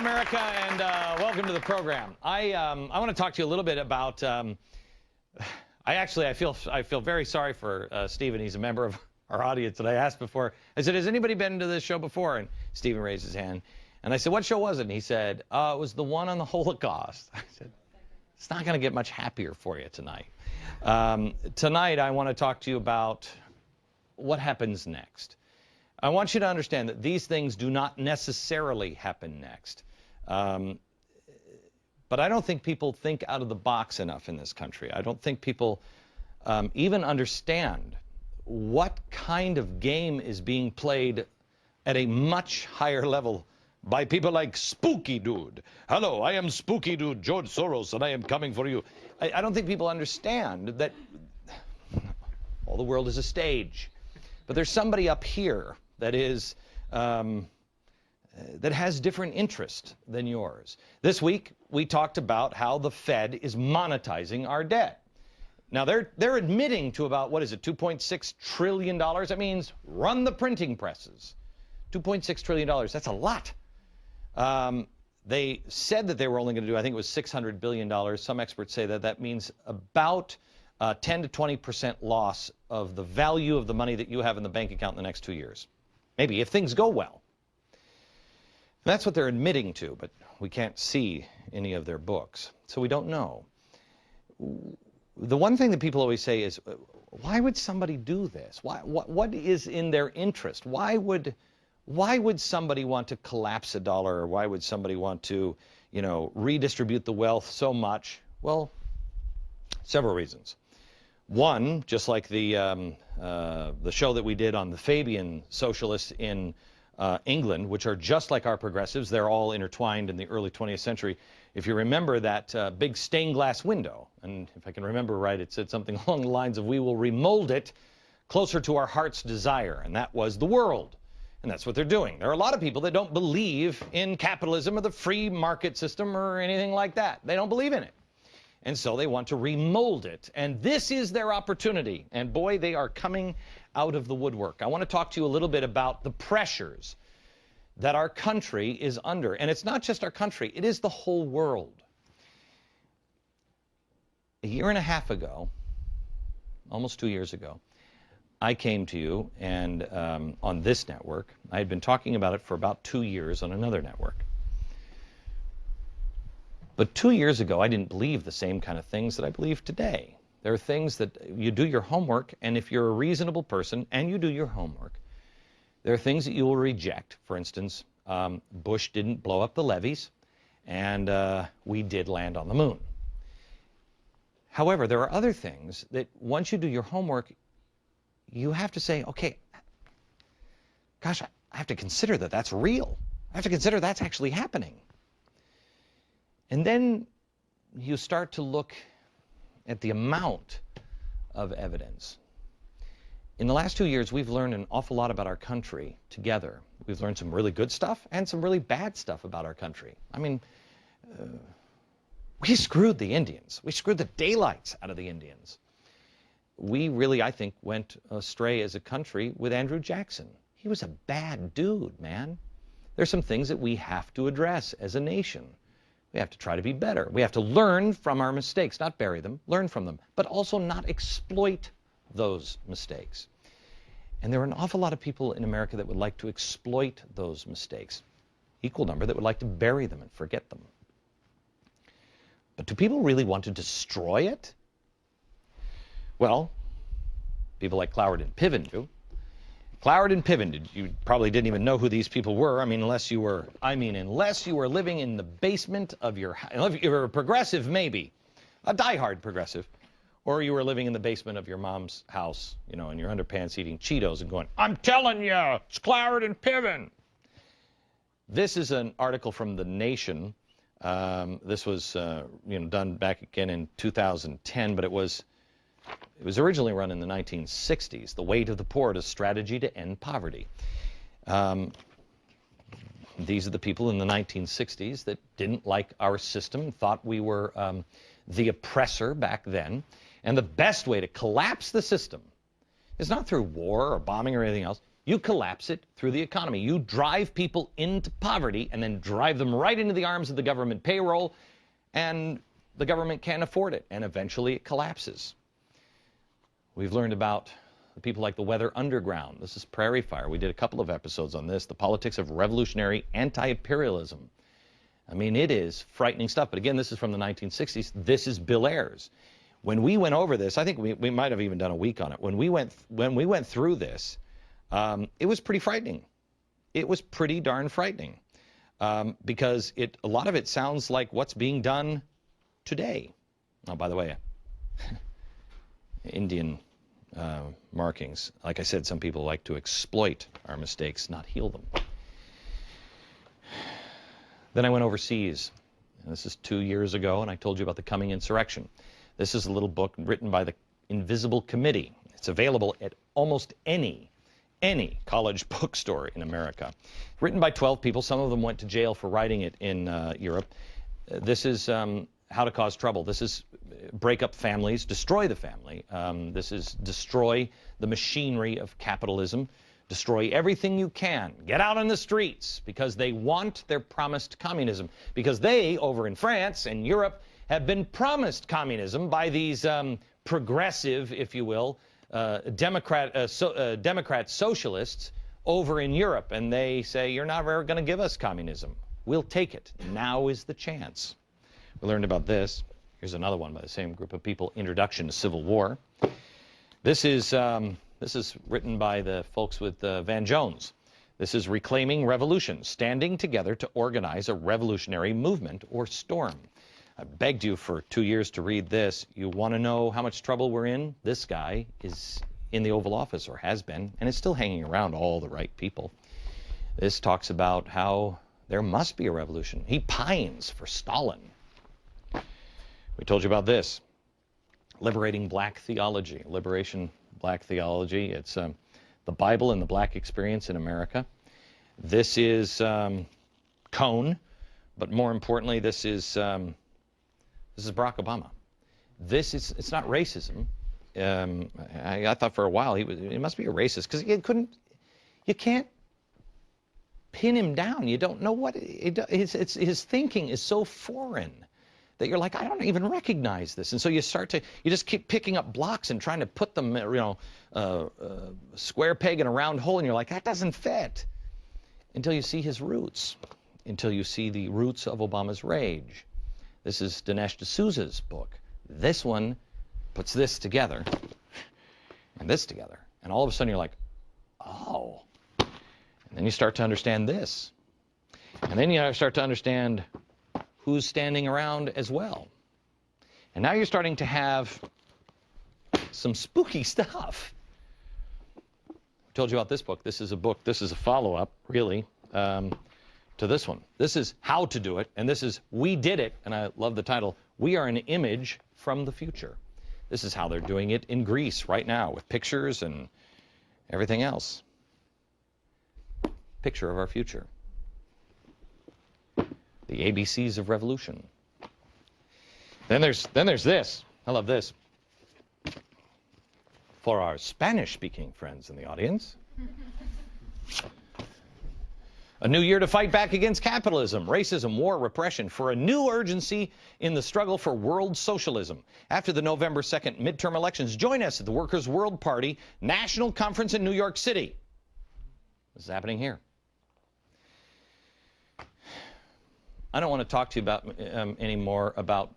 America, and welcome to the program. I want to talk to you a little bit about. I feel very sorry for Stephen. He's a member of our audience, and I asked before. I said, "Has anybody been to this show before?" And Stephen raised his hand, and I said, "What show was it?" And he said, "It was the one on the Holocaust." I said, "It's not going to get much happier for you tonight." Tonight, I want to talk to you about what happens next. I want you to understand that these things do not necessarily happen next. But I don't think people think out of the box enough in this country. I don't think people even understand what kind of game is being played at a much higher level by people like Spooky Dude. Hello, I am Spooky Dude, George Soros, and I am coming for you. I don't think people understand that all the world is a stage. But there's somebody up here that is that has different interest than yours. This week, we talked about how the Fed is monetizing our debt. Now, they're admitting to about, what is it, $2.6 trillion? That means run the printing presses. $2.6 trillion, that's a lot. They said that they were only going to do, I think it was $600 billion. Some experts say that that means about 10 to 20% loss of the value of the money that you have in the bank account in the next 2 years. Maybe, if things go well. That's what they're admitting to, but we can't see any of their books, so we don't know. The one thing that people always say is, why would somebody do this? What is in their interest? Why would somebody want to collapse a dollar, or why would somebody want to, redistribute the wealth so much? Well, several reasons. One, just like the show that we did on the Fabian socialists in England, which are just like our progressives. They're all intertwined in the early 20th century. If you remember that big stained glass window, and if I can remember right, it said something along the lines of, "We will remold it closer to our heart's desire," and that was the world. And that's what they're doing. There are a lot of people that don't believe in capitalism or the free market system or anything like that. They don't believe in it. And so they want to remold it. And this is their opportunity. And boy, they are coming out of the woodwork. I want to talk to you a little bit about the pressures that our country is under. And it's not just our country, it is the whole world. A year and a half ago, almost 2 years ago, I came to you and on this network. I had been talking about it for about 2 years on another network. But 2 years ago, I didn't believe the same kind of things that I believe today. There are things that you do your homework, and if you're a reasonable person and you do your homework, there are things that you will reject. For instance, Bush didn't blow up the levees, and we did land on the moon. However, there are other things that once you do your homework, you have to say, okay, gosh, I have to consider that that's real. I have to consider that's actually happening. And then you start to look at the amount of evidence. In the last 2 years, we've learned an awful lot about our country together. We've learned some really good stuff and some really bad stuff about our country. I mean, we screwed the Indians. We screwed the daylights out of the Indians. We really, I think, went astray as a country with Andrew Jackson. He was a bad dude, man. There's some things that we have to address as a nation. We have to try to be better. We have to learn from our mistakes, not bury them, learn from them, but also not exploit those mistakes. And there are an awful lot of people in America that would like to exploit those mistakes. Equal number that would like to bury them and forget them. But do people really want to destroy it? Well, people like Cloward and Piven do. Cloward and Piven, you probably didn't even know who these people were. Unless you were living in the basement of your house. If you were a progressive, maybe, a diehard progressive, or you were living in the basement of your mom's house, in your underpants eating Cheetos and going, "I'm telling you, it's Cloward and Piven." This is an article from The Nation. This was, done back again in 2010, but it was originally run in the 1960s. The Weight of the Poor, a strategy to end poverty. These are the people in the 1960s that didn't like our system, thought we were the oppressor back then. And the best way to collapse the system is not through war or bombing or anything else. You collapse it through the economy. You drive people into poverty and then drive them right into the arms of the government payroll, and the government can't afford it, and eventually it collapses. We've learned about the people like the Weather Underground. This is Prairie Fire. We did a couple of episodes on this, the politics of revolutionary anti-imperialism. I mean, it is frightening stuff. But again, this is from the 1960s. This is Bill Ayers. When we went over this, I think we might have even done a week on it. When we went through this, it was pretty frightening. It was pretty darn frightening because a lot of it sounds like what's being done today. Oh, by the way, Indian markings. Like I said, some people like to exploit our mistakes, not heal them. Then I went overseas. This is 2 years ago, and I told you about the coming insurrection. This is a little book written by the Invisible Committee. It's available at almost any college bookstore in America. Written by 12 people. Some of them went to jail for writing it in Europe. This is how to cause trouble. This is break up families, destroy the family. This is destroy the machinery of capitalism. Destroy everything you can. Get out on the streets because they want their promised communism. Because they, over in France and Europe, have been promised communism by these progressive, if you will, Democrat socialists over in Europe. And they say, you're not ever going to give us communism. We'll take it. Now is the chance. We learned about this. Here's another one by the same group of people, Introduction to Civil War. This is written by the folks with Van Jones. This is Reclaiming Revolution, Standing Together to Organize a Revolutionary Movement or Storm. I begged you for 2 years to read this. You want to know how much trouble we're in? This guy is in the Oval Office, or has been, and is still hanging around all the right people. This talks about how there must be a revolution. He pines for Stalin. We told you about this. Liberating Black Theology. Liberation Black Theology. It's the Bible and the Black Experience in America. This is Cone, but more importantly, this is Barack Obama. It's not racism. I thought for a while he must be a racist because you can't pin him down. You don't know what his thinking is so foreign that you're like, I don't even recognize this. And so you just keep picking up blocks and trying to put them, square peg in a round hole, and you're like, that doesn't fit. Until you see his roots, until you see the roots of Obama's rage. This is Dinesh D'Souza's book. This one puts this together and this together. And all of a sudden you're like, oh. And then you start to understand this. And then you start to understand who's standing around as well. And now you're starting to have some spooky stuff. I told you about this book. This is a follow-up, really, to this one. This is How to Do It, and this is We Did It, and I love the title, We Are an Image from the Future. This is how they're doing it in Greece right now with pictures and everything else. Picture of our future. The ABCs of revolution. Then there's this. I love this. For our Spanish-speaking friends in the audience. A new year to fight back against capitalism, racism, war, repression, for a new urgency in the struggle for world socialism. After the November 2nd midterm elections, join us at the Workers' World Party National Conference in New York City. This is happening here. I don't want to talk to you about anymore about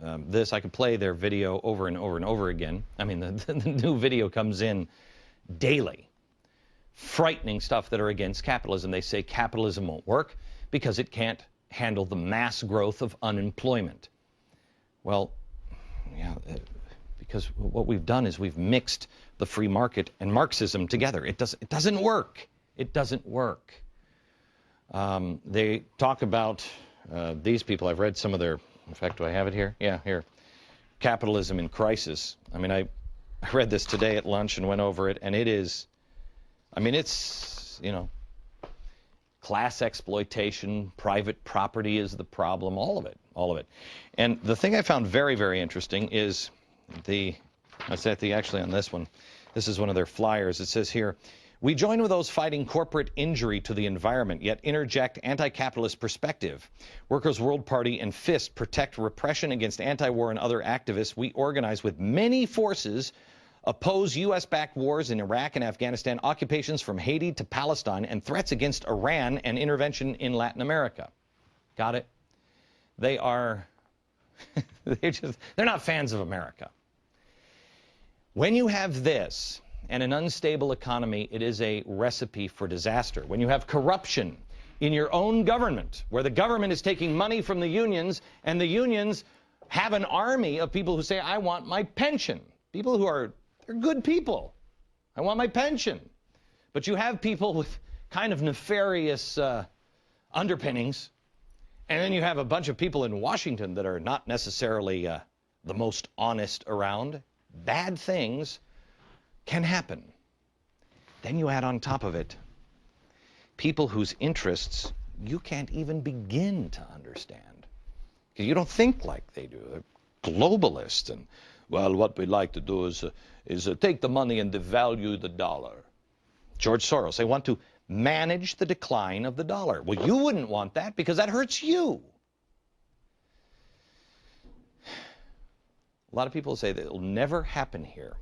this. I could play their video over and over and over again. I mean, the new video comes in daily. Frightening stuff that are against capitalism. They say capitalism won't work because it can't handle the mass growth of unemployment. Well, yeah, because what we've done is we've mixed the free market and Marxism together. It doesn't work. It doesn't work. They talk about these people. I've read some of their, in fact, do I have it here? Yeah, here. Capitalism in Crisis. I mean, I read this today at lunch and went over it, and it is, I mean, it's, class exploitation, private property is the problem, all of it. And the thing I found very, very interesting is actually on this one, this is one of their flyers. It says here, We join with those fighting corporate injury to the environment, yet interject anti-capitalist perspective. Workers' World Party and FIST protect repression against anti-war and other activists. We organize with many forces, oppose U.S.-backed wars in Iraq and Afghanistan, occupations from Haiti to Palestine, and threats against Iran and intervention in Latin America. Got it? They are, they're not fans of America. When you have this and an unstable economy, it is a recipe for disaster. When you have corruption in your own government, where the government is taking money from the unions, and the unions have an army of people who say, I want my pension. People who are, they're good people. I want my pension. But you have people with kind of nefarious underpinnings, and then you have a bunch of people in Washington that are not necessarily the most honest around. Bad things can happen. Then you add on top of it people whose interests you can't even begin to understand. Because you don't think like they do. They're globalists, and, well, what we'd like to do is take the money and devalue the dollar. George Soros, they want to manage the decline of the dollar. Well, you wouldn't want that because that hurts you. A lot of people say that it will never happen here,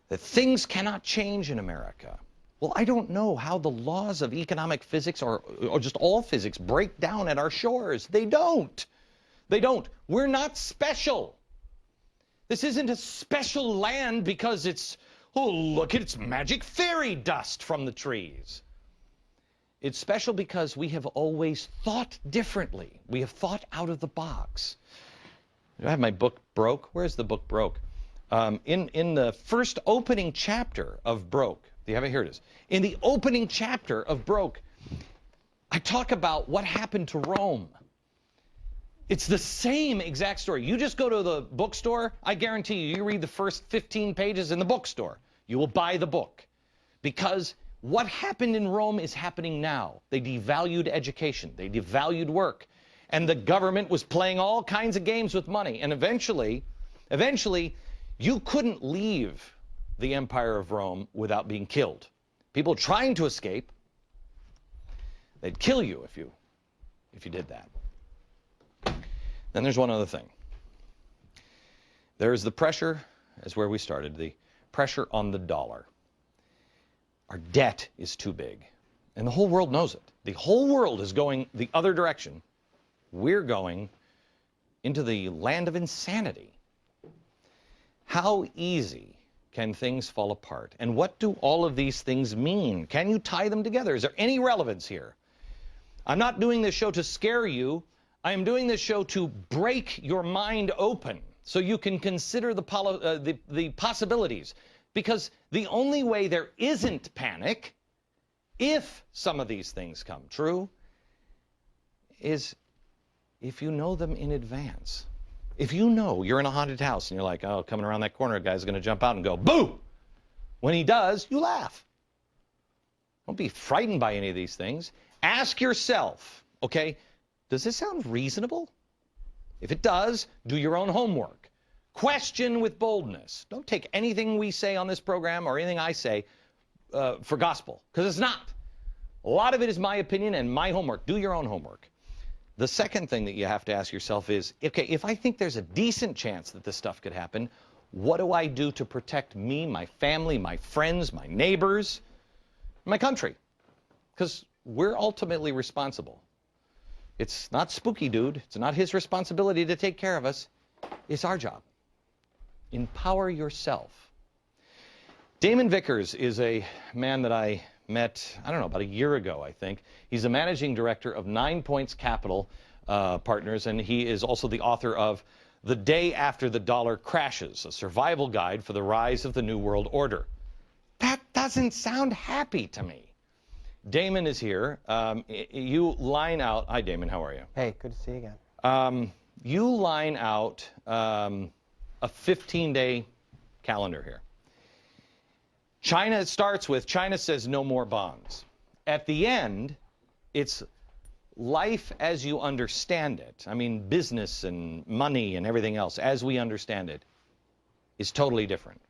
that things cannot change in America. Well, I don't know how the laws of economic physics or just all physics break down at our shores. They don't. They don't. We're not special. This isn't a special land because it's, oh, look, it's magic fairy dust from the trees. It's special because we have always thought differently. We have thought out of the box. I have my book Broke. Where's the book Broke? In the first opening chapter of Broke, do you have it? Here it is. In the opening chapter of Broke, I talk about what happened to Rome. It's the same exact story. You just go to the bookstore, I guarantee you, you read the first 15 pages in the bookstore. You will buy the book. Because what happened in Rome is happening now. They devalued education. They devalued work. And the government was playing all kinds of games with money. And eventually, you couldn't leave the Empire of Rome without being killed. People trying to escape, they'd kill you if you did that. Then there's one other thing. There's the pressure, as where we started, the pressure on the dollar. Our debt is too big. And the whole world knows it. The whole world is going the other direction. We're going into the land of insanity. How easy can things fall apart? And what do all of these things mean? Can you tie them together? Is there any relevance here? I'm not doing this show to scare you. I am doing this show to break your mind open so you can consider the possibilities. Because the only way there isn't panic, if some of these things come true, is if you know them in advance. If you know you're in a haunted house and you're like, oh, coming around that corner, a guy's going to jump out and go, boo! When he does, you laugh. Don't be frightened by any of these things. Ask yourself, okay, does this sound reasonable? If it does, do your own homework. Question with boldness. Don't take anything we say on this program or anything I say for gospel, because it's not. A lot of it is my opinion and my homework. Do your own homework. The second thing that you have to ask yourself is, okay, if I think there's a decent chance that this stuff could happen, what do I do to protect me, my family, my friends, my neighbors, my country? Because we're ultimately responsible. It's not Spooky Dude. It's not his responsibility to take care of us. It's our job. Empower yourself. Damon Vickers is a man that I met, I don't know, about a year ago, I think. He's a managing director of 9 Points Capital Partners, and he is also the author of The Day After the Dollar Crashes, a survival guide for the rise of the New World Order. That doesn't sound happy to me. Damon is here. You line out, hi Damon, how are you? Hey, good to see you again. You line out a 15-day calendar here. China starts with, China says no more bonds. At the end, it's life as you understand it. I mean, business and money and everything else, as we understand it, is totally different.